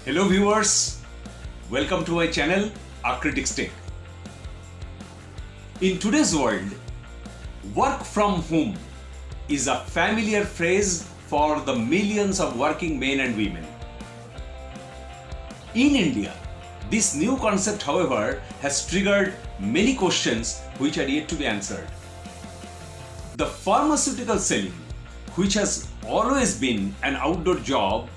Hello viewers, welcome to my channel, A Critic's Take. In today's world, work from home is a familiar phrase for the millions of working men and women. In India, this new concept, however, has triggered many questions which are yet to be answered. The pharmaceutical selling, which has always been an outdoor job,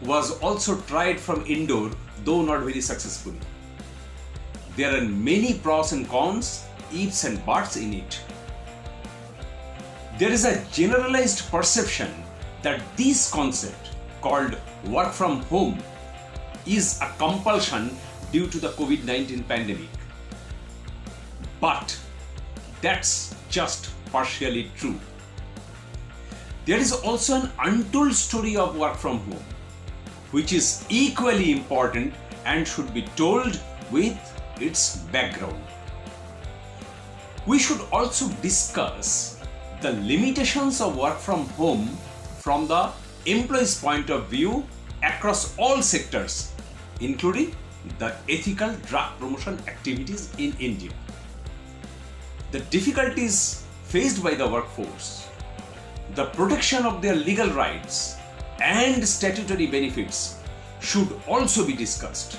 was also tried from indoor, though not very successfully. There are many pros and cons, ifs and buts in it. There is a generalized perception that this concept, called work from home, is a compulsion due to the COVID-19 pandemic. But that's just partially true. There is also an untold story of work from home, which is equally important and should be told with its background. We should also discuss the limitations of work from home from the employee's point of view across all sectors, including the ethical drug promotion activities in India. The difficulties faced by the workforce, the protection of their legal rights, and statutory benefits should also be discussed.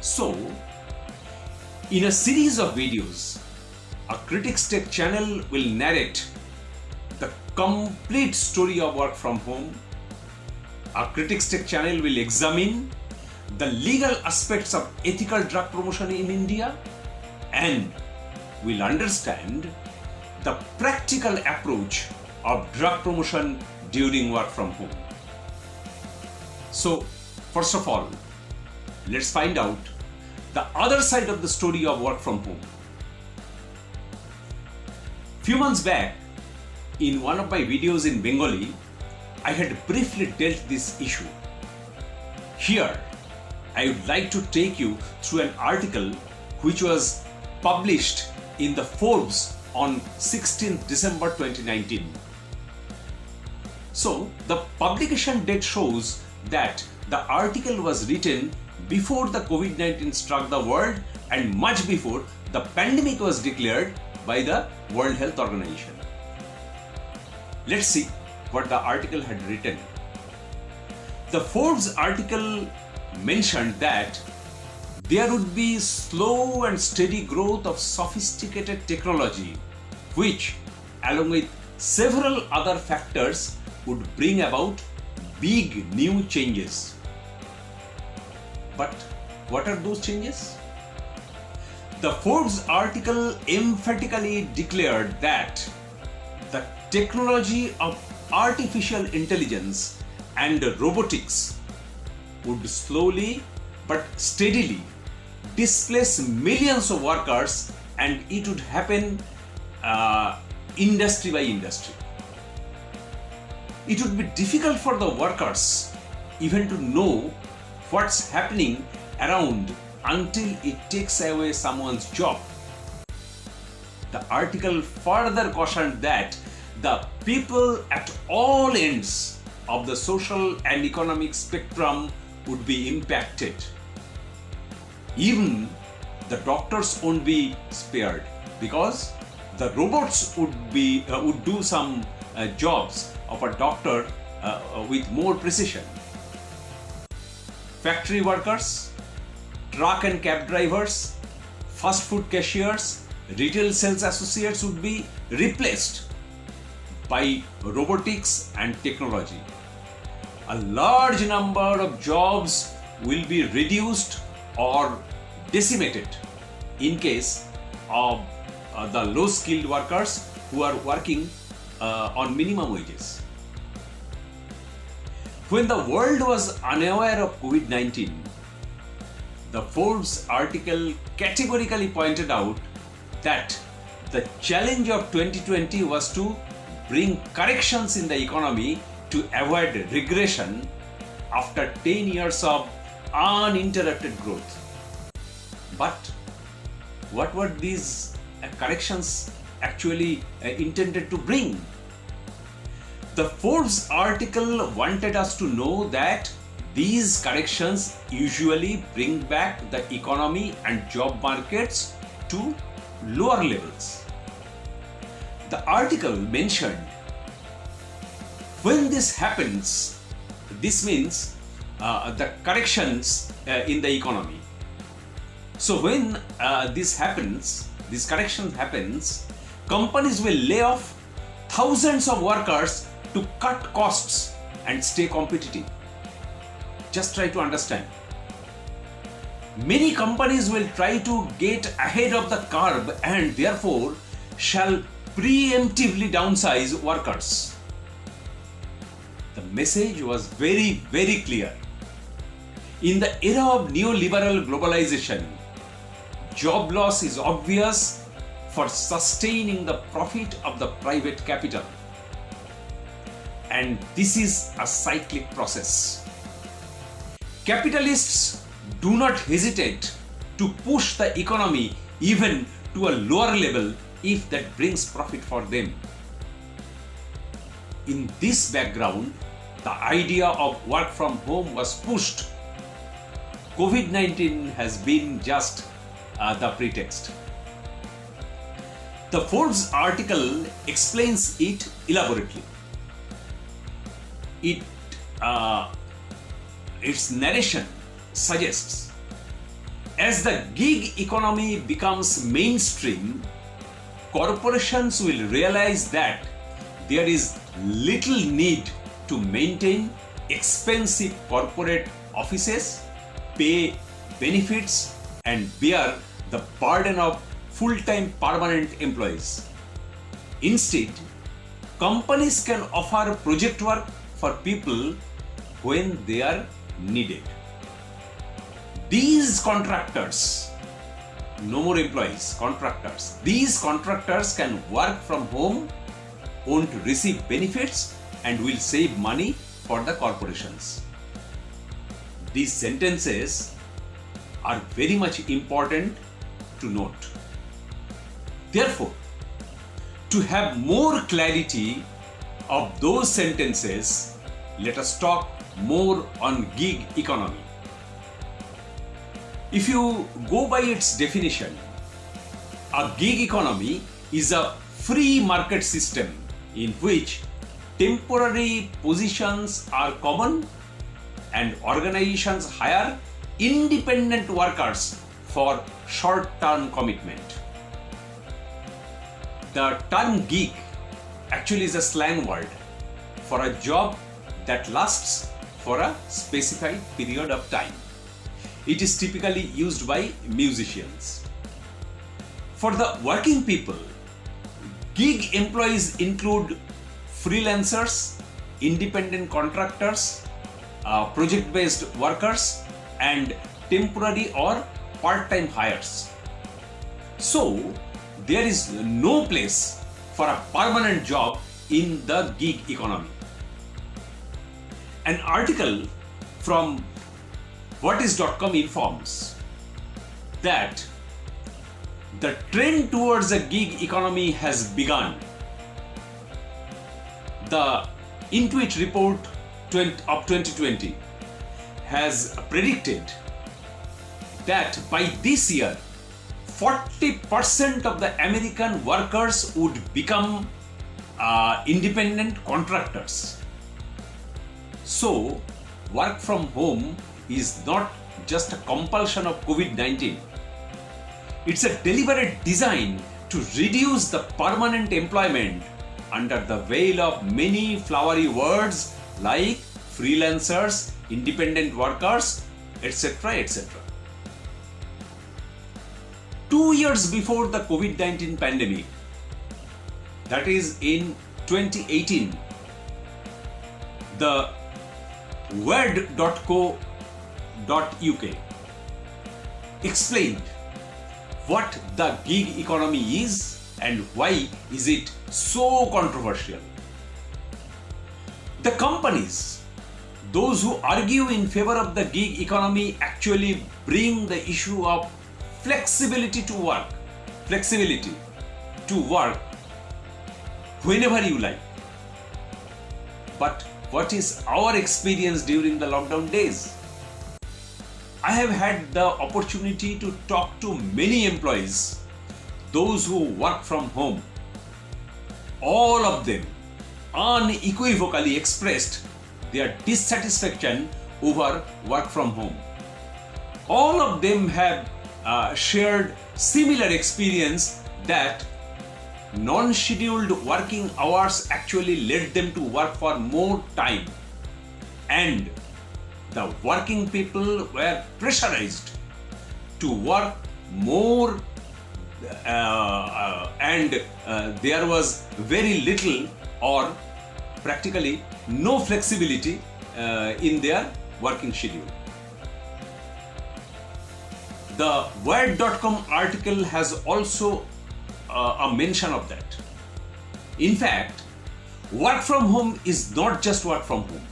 So, in a series of videos, A Critic's Take channel will narrate the complete story of work from home. A Critic's Take channel will examine the legal aspects of ethical drug promotion in India and will understand the practical approach of drug promotion during work from home. So, first of all, let's find out the other side of the story of work from home. Few months back, in one of my videos in Bengali, I had briefly dealt this issue. Here, I would like to take you through an article which was published in the Forbes on 16th December 2019. So, the publication date shows that the article was written before the COVID-19 struck the world and much before the pandemic was declared by the World Health Organization. Let's see what the article had written. The Forbes article mentioned that there would be slow and steady growth of sophisticated technology, which, along with several other factors, would bring about big new changes. But what are those changes? The Forbes article emphatically declared that the technology of artificial intelligence and robotics would slowly but steadily displace millions of workers, and it would happen industry by industry. It would be difficult for the workers even to know what's happening around until it takes away someone's job. The article further cautioned that the people at all ends of the social and economic spectrum would be impacted. Even the doctors won't be spared because the robots would do some jobs of a doctor with more precision. Factory workers, truck and cab drivers, fast food cashiers, retail sales associates would be replaced by robotics and technology. A large number of jobs will be reduced or decimated in case of the low-skilled workers who are working on minimum wages. When the world was unaware of COVID-19, the Forbes article categorically pointed out that the challenge of 2020 was to bring corrections in the economy to avoid regression after 10 years of uninterrupted growth. But what were these corrections actually intended to bring? The Forbes article wanted us to know that these corrections usually bring back the economy and job markets to lower levels. The article mentioned when this happens, this means the corrections in the economy. So when this correction happens, companies will lay off thousands of workers to cut costs and stay competitive. Just try to understand. Many companies will try to get ahead of the curve and therefore shall preemptively downsize workers. The message was very, very clear. In the era of neoliberal globalization, job loss is obvious for sustaining the profit of the private capital. And this is a cyclic process. Capitalists do not hesitate to push the economy even to a lower level if that brings profit for them. In this background, the idea of work from home was pushed. COVID-19 has been just the pretext. The Forbes article explains it elaborately. Its narration suggests, as the gig economy becomes mainstream, corporations will realize that there is little need to maintain expensive corporate offices, pay benefits, and bear the burden of full-time permanent employees. Instead, companies can offer project work for people when they are needed. These contractors, no more employees, contractors. These contractors can work from home, won't receive benefits, and will save money for the corporations. These sentences are very much important to note. Therefore, to have more clarity of those sentences, let us talk more on gig economy. If you go by its definition, a gig economy is a free market system in which temporary positions are common and organizations hire independent workers for short-term commitment. The term gig actually is a slang word for a job that lasts for a specified period of time. It is typically used by musicians. For the working people, gig employees include freelancers, independent contractors, project-based workers, and temporary or part-time hires. So, there is no place for a permanent job in the gig economy. An article from whatis.com informs that the trend towards a gig economy has begun. The Intuit report of 2020 has predicted that by this year, 40% of the American workers would become independent contractors. So, work from home is not just a compulsion of COVID-19. It's a deliberate design to reduce the permanent employment under the veil of many flowery words like freelancers, independent workers, etc., etc. 2 years before the COVID-19 pandemic, that is in 2018, the word.co.uk explained what the gig economy is and why is it so controversial. The companies, those who argue in favor of the gig economy, actually bring the issue of flexibility to work whenever you like. But what is our experience during the lockdown days. I have had the opportunity to talk to many employees, those who work from home. All of them unequivocally expressed their dissatisfaction over work from home. All of them have shared similar experience that non-scheduled working hours actually led them to work for more time, and the working people were pressurized to work more, and there was very little or practically no flexibility in their working schedule. The Wired.com article has also a mention of that. In fact, work from home is not just work from home.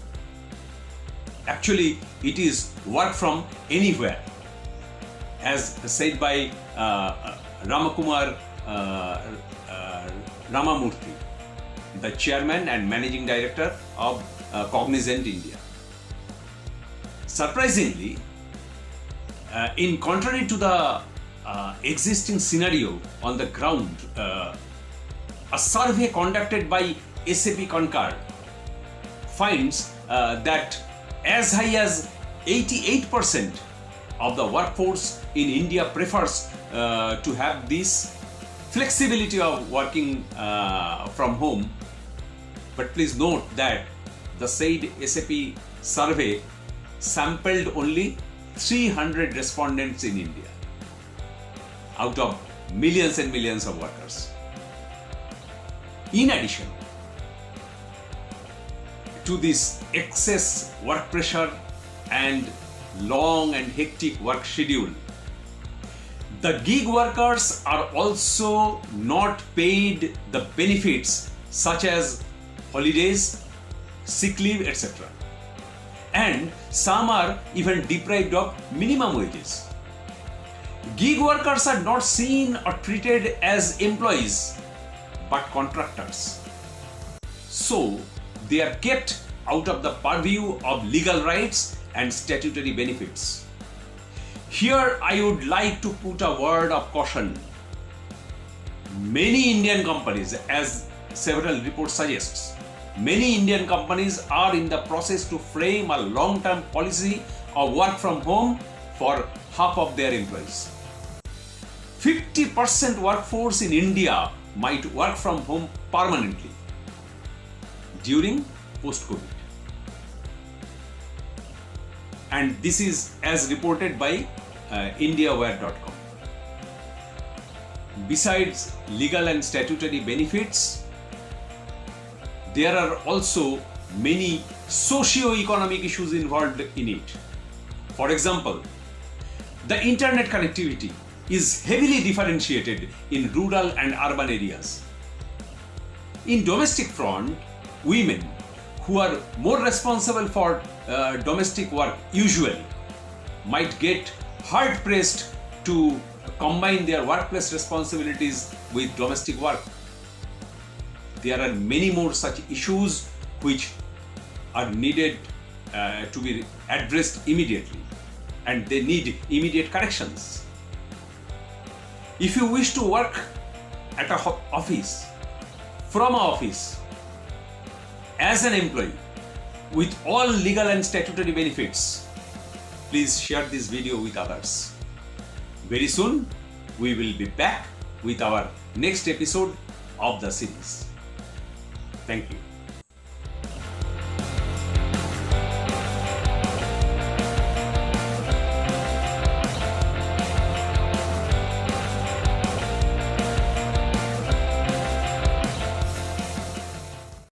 Actually, it is work from anywhere. As said by Ramakumar Ramamurthy, the chairman and managing director of Cognizant India. Surprisingly, in contrary to the existing scenario on the ground, a survey conducted by SAP Concur finds that as high as 88% of the workforce in India prefers to have this flexibility of working from home. But please note that the said SAP survey sampled only 300 respondents in India out of millions and millions of workers. In addition to this excess work pressure and long and hectic work schedule, the gig workers are also not paid the benefits such as holidays, sick leave, etc. And some are even deprived of minimum wages. Gig workers are not seen or treated as employees but contractors. So they are kept out of the purview of legal rights and statutory benefits. Here I would like to put a word of caution. Many Indian companies, as several reports suggests, many Indian companies are in the process to frame a long-term policy of work from home for half of their employees. 50% workforce in India might work from home permanently during post-COVID. And this is as reported by IndiaWire.com. Besides legal and statutory benefits, there are also many socio-economic issues involved in it. For example, the internet connectivity is heavily differentiated in rural and urban areas. In domestic front, women who are more responsible for domestic work usually might get hard pressed to combine their workplace responsibilities with domestic work. There are many more such issues which are needed to be addressed immediately, and they need immediate corrections. If you wish to work at an office, from an office, as an employee, with all legal and statutory benefits, please share this video with others. Very soon, we will be back with our next episode of the series. Thank you.